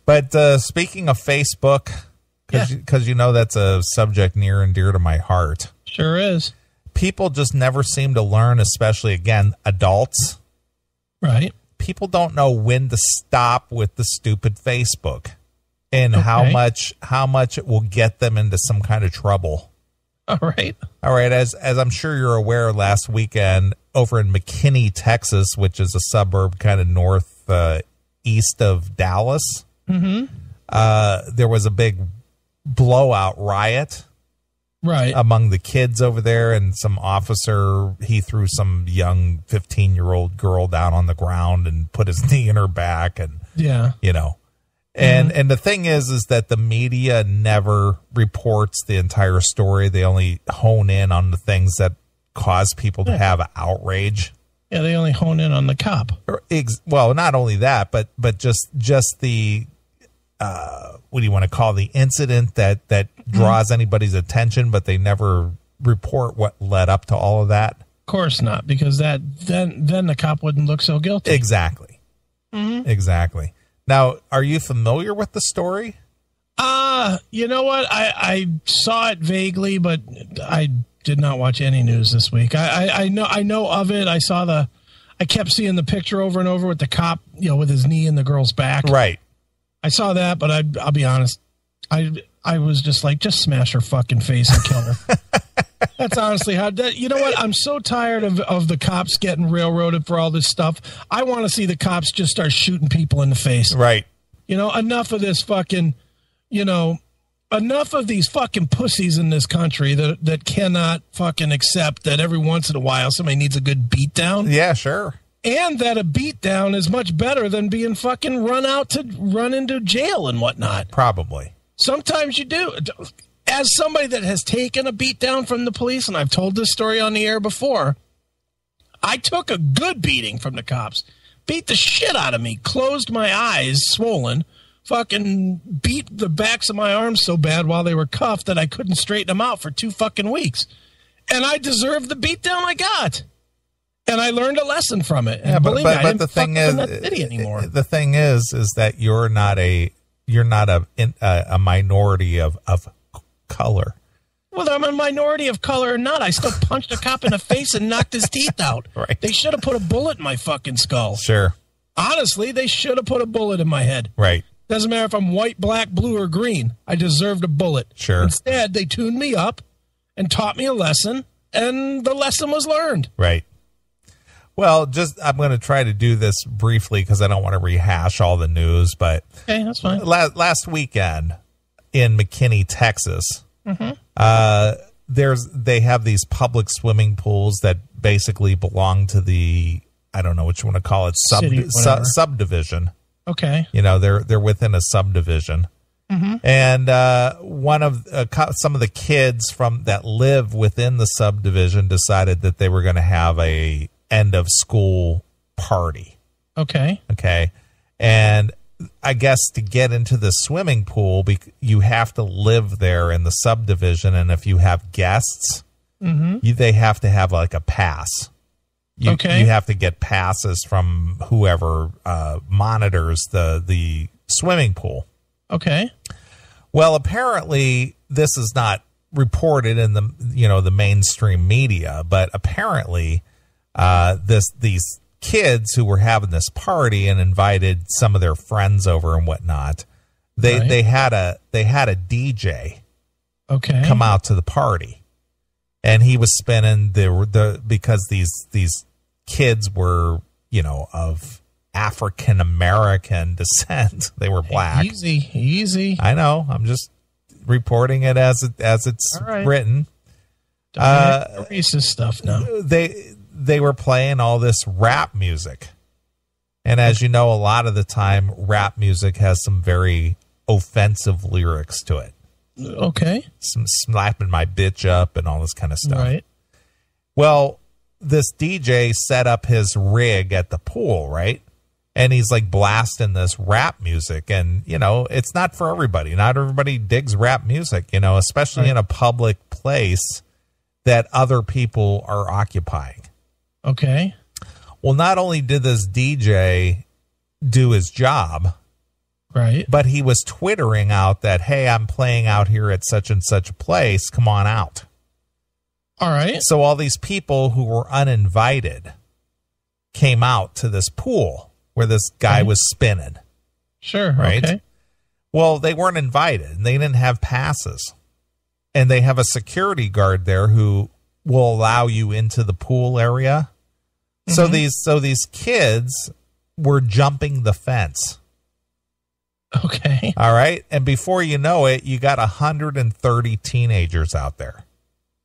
But speaking of Facebook, because you know that's a subject near and dear to my heart. Sure is. People just never seem to learn, especially, again, adults. Right. People don't know when to stop with the stupid Facebook and how much it will get them into some kind of trouble. All right. As I'm sure you're aware, last weekend over in McKinney, Texas, which is a suburb kind of north east of Dallas, there was a big blowout riot. Right. Among the kids over there, and some officer, he threw some young 15-year-old girl down on the ground and put his knee in her back. And, and the thing is that the media never reports the entire story. They only hone in on the things that cause people to have outrage. Yeah, they only hone in on the cop. Well, not only that, but just the, what do you want to call the incident that draws anybody's attention, but they never report what led up to all of that? Of course not, because then the cop wouldn't look so guilty. Exactly. Exactly. Now, are you familiar with the story? You know what? I saw it vaguely, but I did not watch any news this week. I know of it. I kept seeing the picture over and over with the cop, with his knee in the girl's back. Right. I saw that, but I'll be honest. I was just like, just smash her fucking face and kill her. That's honestly how. You know what? I'm so tired of the cops getting railroaded for all this stuff. I want to see the cops just start shooting people in the face. Right. Enough of this fucking, enough of these fucking pussies in this country that cannot fucking accept that every once in a while somebody needs a good beatdown. Yeah, sure. And that a beatdown is much better than being fucking run into jail and whatnot. Probably. Sometimes you do. As somebody that has taken a beatdown from the police, and I've told this story on the air before, I took a good beating from the cops. Beat the shit out of me. Closed my eyes, swollen. Fucking beat the backs of my arms so bad while they were cuffed that I couldn't straighten them out for 2 fucking weeks. And I deserved the beatdown I got. And I learned a lesson from it. And believe me, I didn't fuck up in that city anymore. The thing is that you're not a minority of color. Whether I'm a minority of color or not, I still punched a cop in the face and knocked his teeth out. Right. They should have put a bullet in my fucking skull. Sure. Honestly, they should have put a bullet in my head. Right. Doesn't matter if I'm white, black, blue, or green. I deserved a bullet. Sure. Instead, they tuned me up and taught me a lesson, and the lesson was learned. Right. Well, I'm going to try to do this briefly because I don't want to rehash all the news, but okay, that's fine. Last weekend in McKinney, Texas, they have these public swimming pools that basically belong to the, I don't know what you want to call it, subdivision. Okay. They're within a subdivision. And some of the kids that live within the subdivision decided that they were going to have a end of school party. Okay. And I guess to get into the swimming pool, you have to live there in the subdivision, and if you have guests, they have to have like a pass. You have to get passes from whoever monitors the swimming pool. Okay. Well, apparently this is not reported in the mainstream media, but apparently these kids who were having this party and invited some of their friends over and whatnot, they had a DJ come out to the party, and he was spinning because these kids were of African American descent. They were black. Easy. I know. I'm just reporting it as it's written. Racist stuff now. They were playing all this rap music. And as you know, a lot of the time, rap music has some very offensive lyrics to it. Okay. Some slapping my bitch up and all this kind of stuff. Right. Well, this DJ set up his rig at the pool, right? And he's like blasting this rap music. And, it's not for everybody. Not everybody digs rap music, especially in a public place that other people are occupying. Okay. Well, not only did this DJ do his job, Right. But he was twittering out that, hey, I'm playing out here at such and such a place. Come on out. All right. So all these people who were uninvited came out to this pool where this guy was spinning. Sure. Right. Okay. Well, they weren't invited and they didn't have passes. And they have a security guard there who will allow you into the pool area. So these kids were jumping the fence. Okay. All right. And before you know it, you got 130 teenagers out there.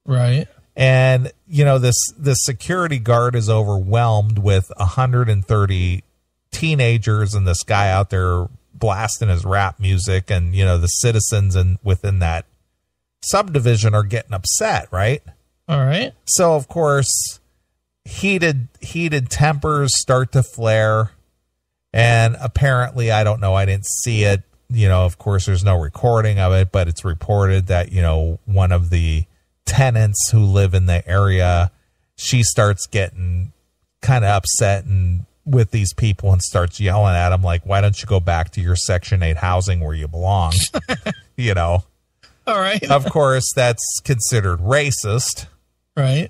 Right. And, you know, this security guard is overwhelmed with 130 teenagers and this guy out there blasting his rap music. And, you know, the citizens within that subdivision are getting upset. Right. All right. So, of course, heated tempers start to flare. And apparently, I don't know, I didn't see it. You know, of course, there's no recording of it, but it's reported that, you know, one of the tenants who live in the area, she starts getting kind of upset and with these people and starts yelling at them like, why don't you go back to your Section 8 housing where you belong? You know. All right. Of course, that's considered racist. Right.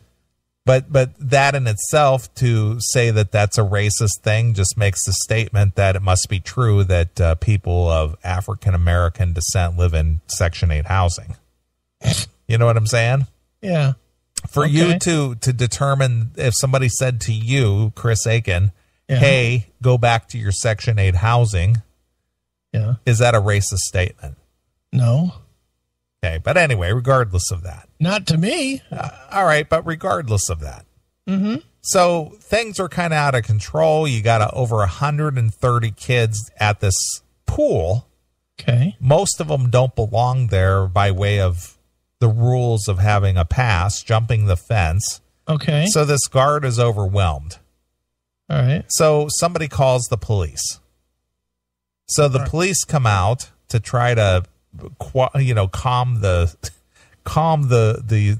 But that in itself, to say that that's a racist thing, just makes the statement that it must be true that people of African American descent live in Section 8 housing. You know what I'm saying? Yeah. For you to determine if somebody said to you, Chris Aiken, hey, go back to your Section 8 housing, is that a racist statement? No. Okay, but anyway, regardless of that. Not to me. All right, but regardless of that. So things are kind of out of control. You got over 130 kids at this pool. Okay. Most of them don't belong there by way of the rules of having a pass, jumping the fence. Okay. So this guard is overwhelmed. All right. So somebody calls the police. So the police come out to try to, you know, calm the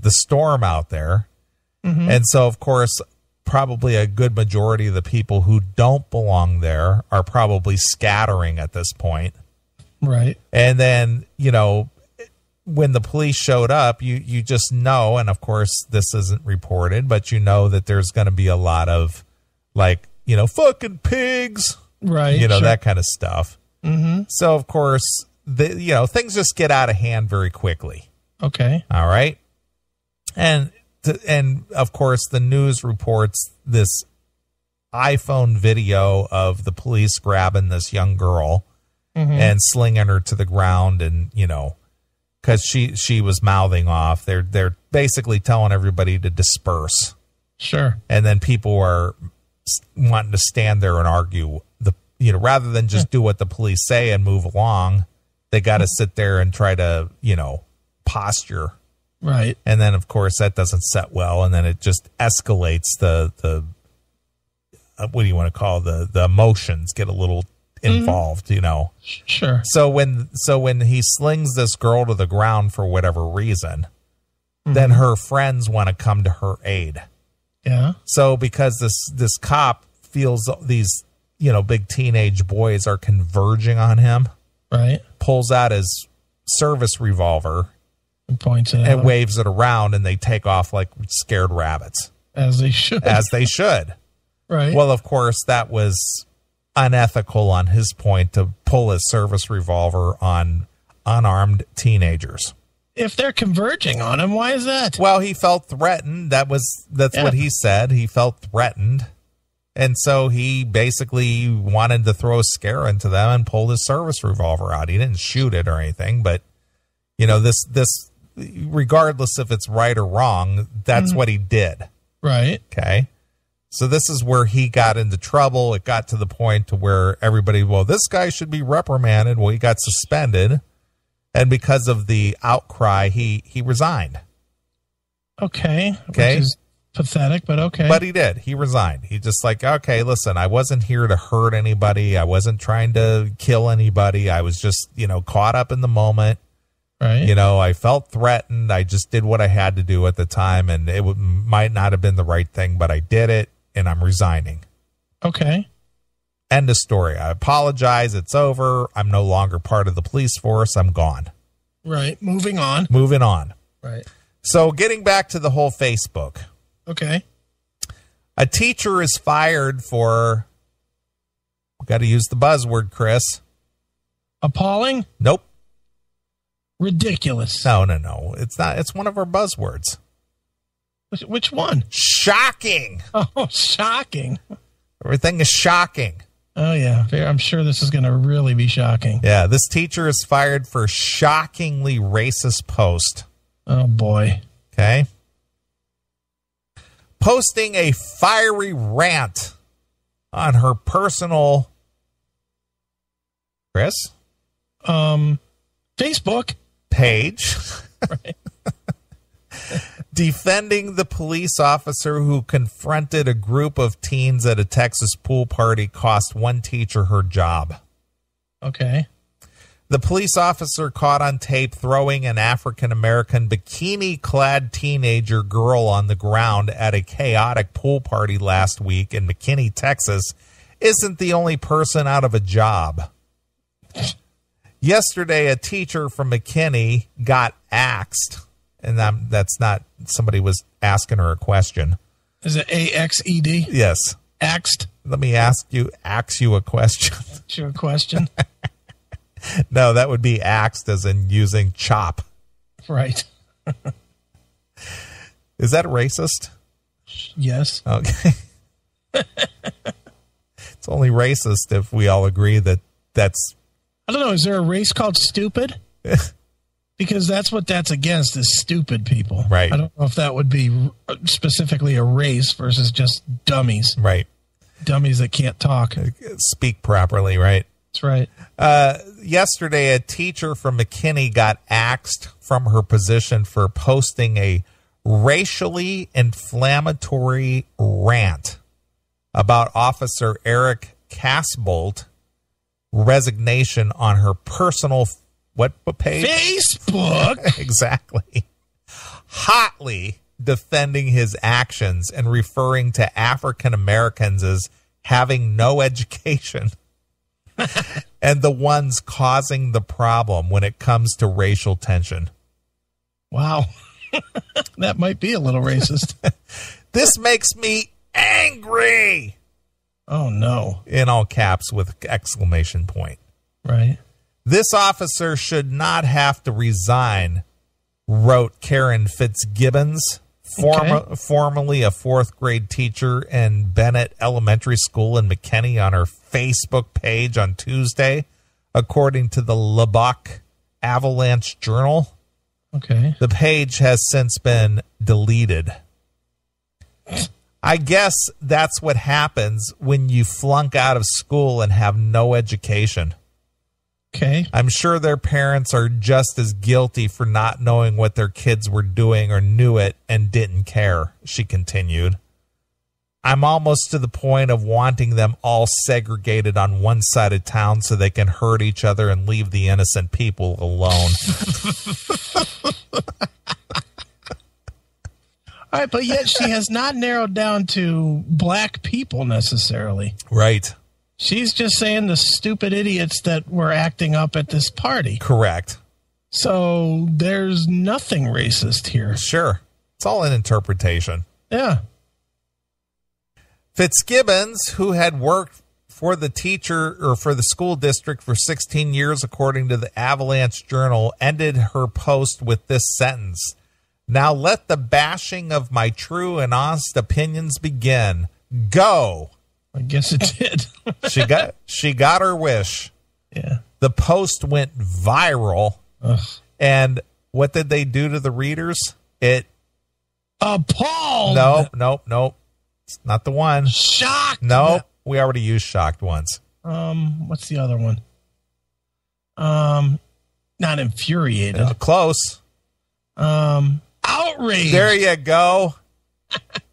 storm out there. And so, of course, probably a good majority of the people who don't belong there are probably scattering at this point. Right. And then, you know, when the police showed up, you just know, and of course this isn't reported, but you know that there's going to be a lot of, like, you know, fucking pigs, right? You know, that kind of stuff. So of course, you know, things just get out of hand very quickly. Okay. All right. And of course, the news reports this iPhone video of the police grabbing this young girl and slinging her to the ground, and, you know, because she was mouthing off. They're basically telling everybody to disperse. Sure. And then people are wanting to stand there and argue. You know, rather than just do what the police say and move along, they got to sit there and try to, you know, posture. Right. And then, of course, that doesn't set well, and then it just escalates the what do you want to call the emotions get a little involved, you know. Sure. So when he slings this girl to the ground for whatever reason, then her friends want to come to her aid. Yeah. So because this cop feels these, you know, big teenage boys are converging on him, right, pulls out his service revolver and points it and out. waves it around, and they take off like scared rabbits. As they should. As they should. Right. Well, of course, that was unethical on his point to pull his service revolver on unarmed teenagers. If they're converging on him, why is that? Well, he felt threatened. That's what he said. He felt threatened. And so he basically wanted to throw a scare into them and pulled his service revolver out. He didn't shoot it or anything, but, you know, this regardless if it's right or wrong, that's what he did. Right. Okay. So this is where he got into trouble. It got to the point to where everybody, well, this guy should be reprimanded. Well, he got suspended. And because of the outcry, he resigned. Okay. Okay. Which is pathetic, but okay. But he did. He resigned. He just like, okay, listen, I wasn't here to hurt anybody. I wasn't trying to kill anybody. I was just, you know, caught up in the moment. Right. You know, I felt threatened. I just did what I had to do at the time, and it might not have been the right thing, but I did it, and I'm resigning. Okay. End of story. I apologize. It's over. I'm no longer part of the police force. I'm gone. Right. Moving on. Moving on. Right. So getting back to the whole Facebook. Okay. A teacher is fired for, got to use the buzzword, Chris. Appalling? Nope. Ridiculous. No. It's not. It's one of our buzzwords. Which one? Shocking. Oh, shocking. Everything is shocking. Oh, yeah. I'm sure this is going to really be shocking. Yeah, this teacher is fired for shockingly racist post. Oh, boy. Okay. Posting a fiery rant on her personal, Chris? Facebook. Page. Right. Defending the police officer who confronted a group of teens at a Texas pool party cost one teacher her job. Okay. The police officer caught on tape throwing an African-American bikini-clad teenager girl on the ground at a chaotic pool party last week in McKinney, Texas, isn't the only person out of a job. Yesterday, a teacher from McKinney got axed. And that's not, somebody was asking her a question. Is it AXED? Yes. Axed? Let me ask you a question. That's your question? No, that would be axed as in using chop. Right. Is that racist? Yes. Okay. It's only racist if we all agree that that's... I don't know. Is there a race called stupid? Because that's what that's against, is stupid people. Right. I don't know if that would be specifically a race versus just dummies. Right. Dummies that can't talk. Speak properly, right? That's right. Yesterday, a teacher from McKinney got axed from her position for posting a racially inflammatory rant about Officer Eric Casbolt resignation on her personal what page? Facebook. Exactly. Hotly defending his actions and referring to African Americans as having no education and the ones causing the problem when it comes to racial tension. Wow. That might be a little racist. This makes me angry. Oh, no. In all caps with exclamation point. Right. This officer should not have to resign, wrote Karen Fitzgibbons, formerly a fourth grade teacher in Bennett Elementary School in McKinney, on her Facebook page on Tuesday, according to the Lubbock Avalanche Journal. Okay. The page has since been deleted. I guess that's what happens when you flunk out of school and have no education. Okay. I'm sure their parents are just as guilty for not knowing what their kids were doing or knew it and didn't care, she continued. I'm almost to the point of wanting them all segregated on one side of town so they can hurt each other and leave the innocent people alone. All right, but yet she has not narrowed down to black people necessarily. Right. She's just saying the stupid idiots that were acting up at this party. Correct. So there's nothing racist here. Sure. It's all an interpretation. Yeah. Fitzgibbons, who had worked for the teacher or for the school district for 16 years, according to the Avalanche Journal, ended her post with this sentence. Now let the bashing of my true and honest opinions begin. Go. I guess it did. She got her wish. Yeah. The post went viral. Ugh. And what did they do to the readers? It appalled. Nope. It's not the one. Shocked. Nope. We already used shocked once. What's the other one? Not infuriated. Close. Outraged. There you go.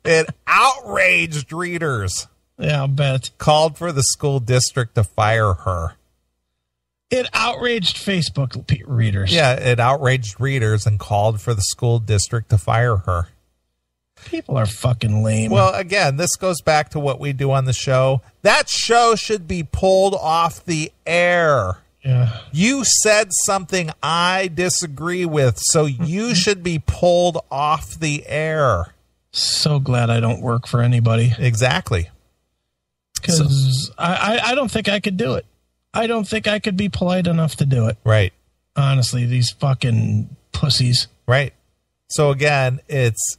It outraged readers. Yeah, I'll bet. Called for the school district to fire her. It outraged Facebook readers. Yeah, it outraged readers and called for the school district to fire her. People are fucking lame. Well, again, this goes back to what we do on the show. That show should be pulled off the air. Yeah. You said something I disagree with, so you should be pulled off the air. So glad I don't work for anybody. Exactly. Because I don't think I could do it. I don't think I could be polite enough to do it. Right. Honestly, these fucking pussies. Right. So again, it's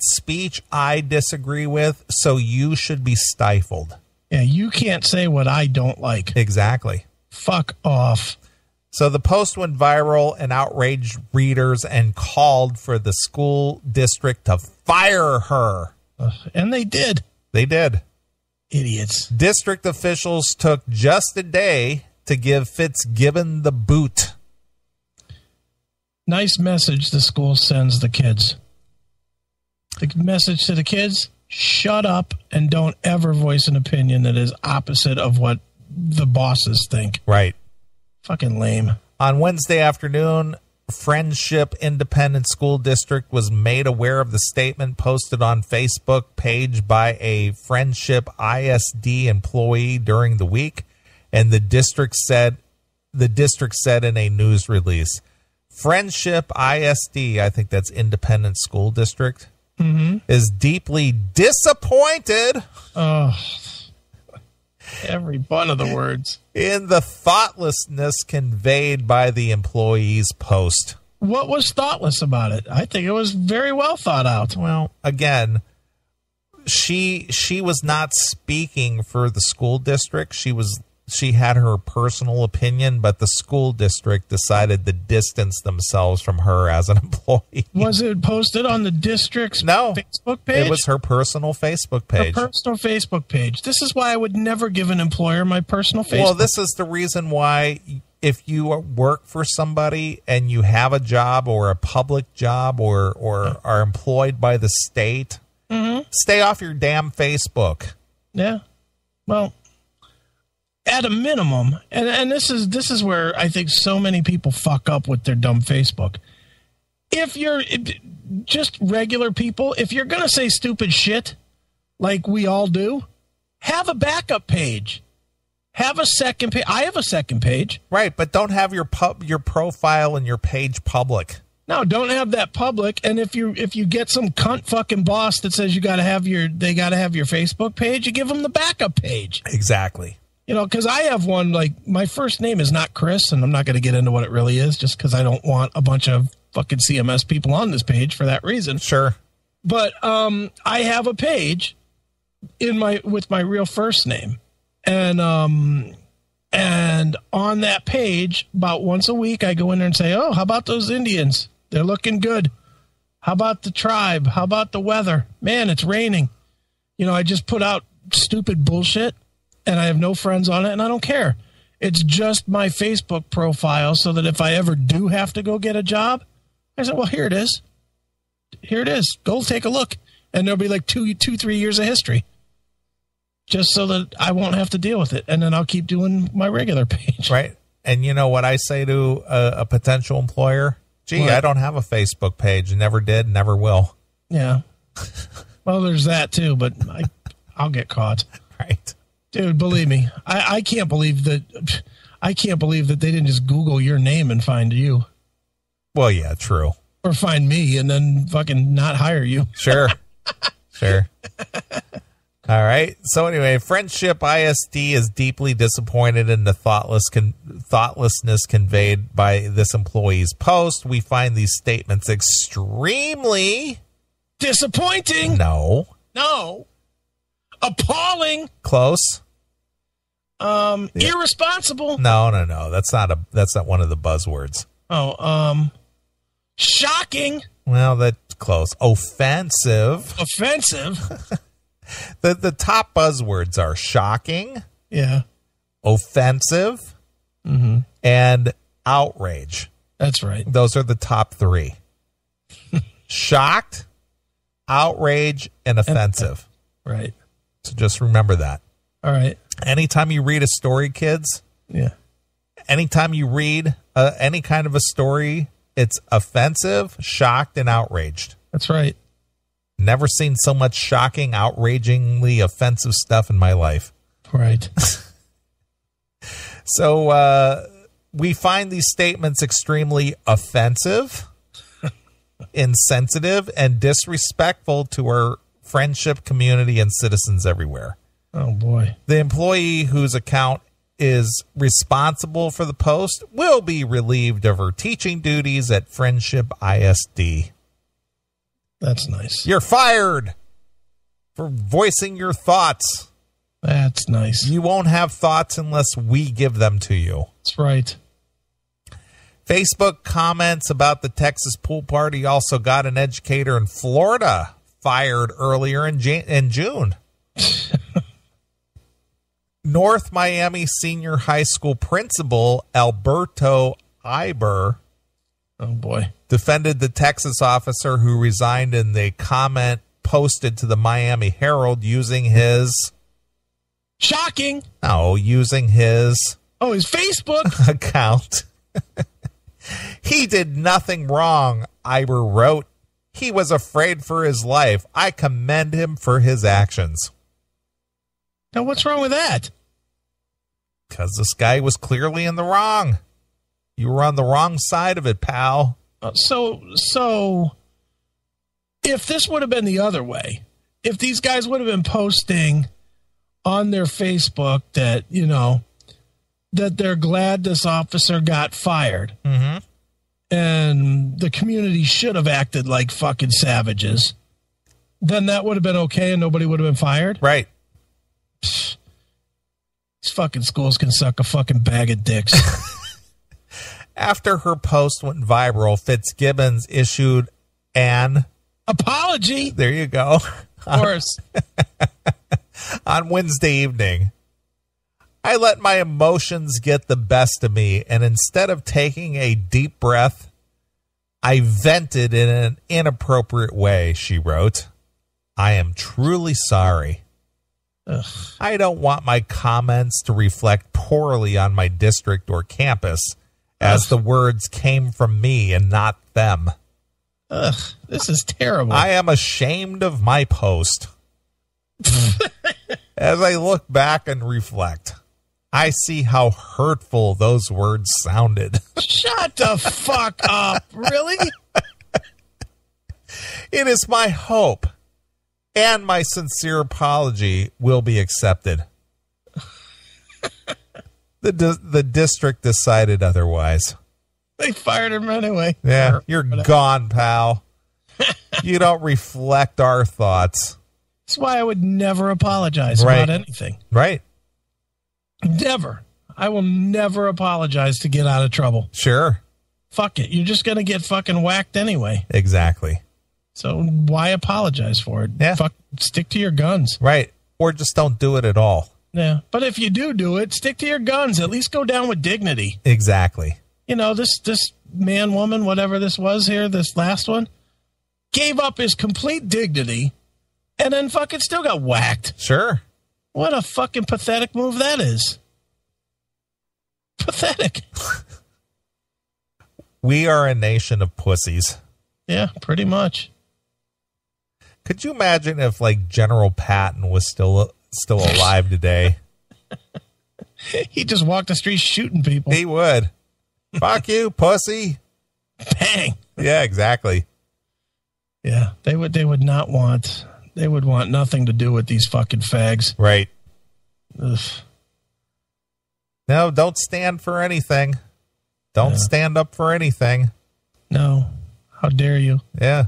speech I disagree with, so you should be stifled. Yeah, you can't say what I don't like. Exactly. Fuck off. So the post went viral and outraged readers and called for the school district to fire her. And they did. They did. Idiots. District officials took just a day to give Fitzgibbon the boot. Nice message the school sends the kids. The message to the kids, shut up and don't ever voice an opinion that is opposite of what the bosses think. Right. Fucking lame. On Wednesday afternoon, Friendship Independent School District was made aware of the statement posted on Facebook page by a Friendship ISD employee during the week, and the district said in a news release, Friendship ISD, I think that's Independent School District, is deeply disappointed. Oh, every one of the words. In the thoughtlessness conveyed by the employee's post. What was thoughtless about it? I think it was very well thought out. Well, again, she was not speaking for the school district. She had her personal opinion, but the school district decided to distance themselves from her as an employee. Was it posted on the district's Facebook page? It was her personal Facebook page. Her personal Facebook page. This is why I would never give an employer my personal Facebook. Well, this is the reason why if you work for somebody and you have a job or a public job or are employed by the state, stay off your damn Facebook. Yeah. Well, at a minimum, and this is where I think so many people fuck up with their dumb Facebook. If you're just regular people, if you're going to say stupid shit like we all do, have a backup page. Have a second page. I have a second page. Right, but don't have your profile and your page public. No, don't have that public. And if you get some cunt fucking boss that says they got to have your Facebook page, you give them the backup page. Exactly. You know, because I have one, like, my first name is not Chris, and I'm not going to get into what it really is just because I don't want a bunch of fucking CMS people on this page for that reason. Sure. But I have a page with my real first name. And on that page, about once a week, I go in there and say, oh, how about those Indians? They're looking good. How about the tribe? How about the weather? Man, it's raining. You know, I just put out stupid bullshit. And I have no friends on it, and I don't care. It's just my Facebook profile so that if I ever do have to go get a job, I said, well, here it is. Here it is. Go take a look. And there'll be like 3 years of history. Just so that I won't have to deal with it. And then I'll keep doing my regular page. Right. And you know what I say to a potential employer? Gee, what? I don't have a Facebook page. Never did, never will. Yeah. Well, there's that too, but I'll get caught. Right. Dude, believe me, I can't believe that. I can't believe that they didn't just Google your name and find you. Well, yeah, true. Or find me and then fucking not hire you. Sure, sure. All right. So anyway, Friendship ISD is deeply disappointed in the thoughtlessness conveyed by this employee's post. We find these statements extremely disappointing. No. Appalling. Close. Irresponsible. No. That's not one of the buzzwords. Oh, shocking. Well, that's close. Offensive. The top buzzwords are shocking. Yeah. Offensive. And outrage. That's right. Those are the top three. Shocked, outrage, and offensive. Right. So just remember that. All right. Anytime you read a story, kids. Yeah. Anytime you read any kind of a story, it's offensive, shocked, and outraged. That's right. Never seen so much shocking, outragingly offensive stuff in my life. Right. So we find these statements extremely offensive, insensitive, and disrespectful to our friendship community and citizens everywhere. Oh, boy. The employee whose account is responsible for the post will be relieved of her teaching duties at Friendship ISD. That's nice. You're fired for voicing your thoughts. That's nice. You won't have thoughts unless we give them to you. That's right. Facebook comments about the Texas pool party also got an educator in Florida fired earlier in June. North Miami Senior High School principal Alberto Iber, oh boy, defended the Texas officer who resigned in the comment posted to the Miami Herald using his... Shocking. No, using his... Oh, his Facebook account. He did nothing wrong, Iber wrote. He was afraid for his life. I commend him for his actions. Now, what's wrong with that? Because this guy was clearly in the wrong. You were on the wrong side of it, pal. So if this would have been the other way, if these guys would have been posting on their Facebook that, you know, that they're glad this officer got fired, mm-hmm. and the community should have acted like fucking savages, then that would have been okay and nobody would have been fired? Right. Psh, these fucking schools can suck a fucking bag of dicks. After her post went viral, Fitzgibbons issued an apology. There you go. Of course. On Wednesday evening. I let my emotions get the best of me, and instead of taking a deep breath, I vented in an inappropriate way, she wrote. I am truly sorry. Ugh. I don't want my comments to reflect poorly on my district or campus, as the words came from me and not them. Ugh, this is terrible. I am ashamed of my post. As I look back and reflect, I see how hurtful those words sounded. Shut the fuck up. Really? It is my hope and my sincere apology will be accepted. The district decided otherwise. They fired him anyway. Yeah, you're gone, pal. You don't reflect our thoughts. That's why I would never apologize about anything. Right. Never. I will never apologize to get out of trouble. Sure. Fuck it. You're just going to get fucking whacked anyway. Exactly. So why apologize for it? Yeah. Fuck, stick to your guns. Right. Or just don't do it at all. Yeah. But if you do it, stick to your guns. At least go down with dignity. Exactly. You know, this man, woman, whatever this was here, this last one, gave up his complete dignity and then fucking still got whacked. Sure. What a fucking pathetic move that is. Pathetic. We are a nation of pussies. Yeah, pretty much. Could you imagine if, like, General Patton was still alive today? He just walked the streets shooting people. He would. Fuck you, pussy. Bang. Yeah, exactly. Yeah, they would not want. They would want nothing to do with these fucking fags. Right. Ugh. No, don't stand for anything. Don't stand up for anything. No. How dare you? Yeah.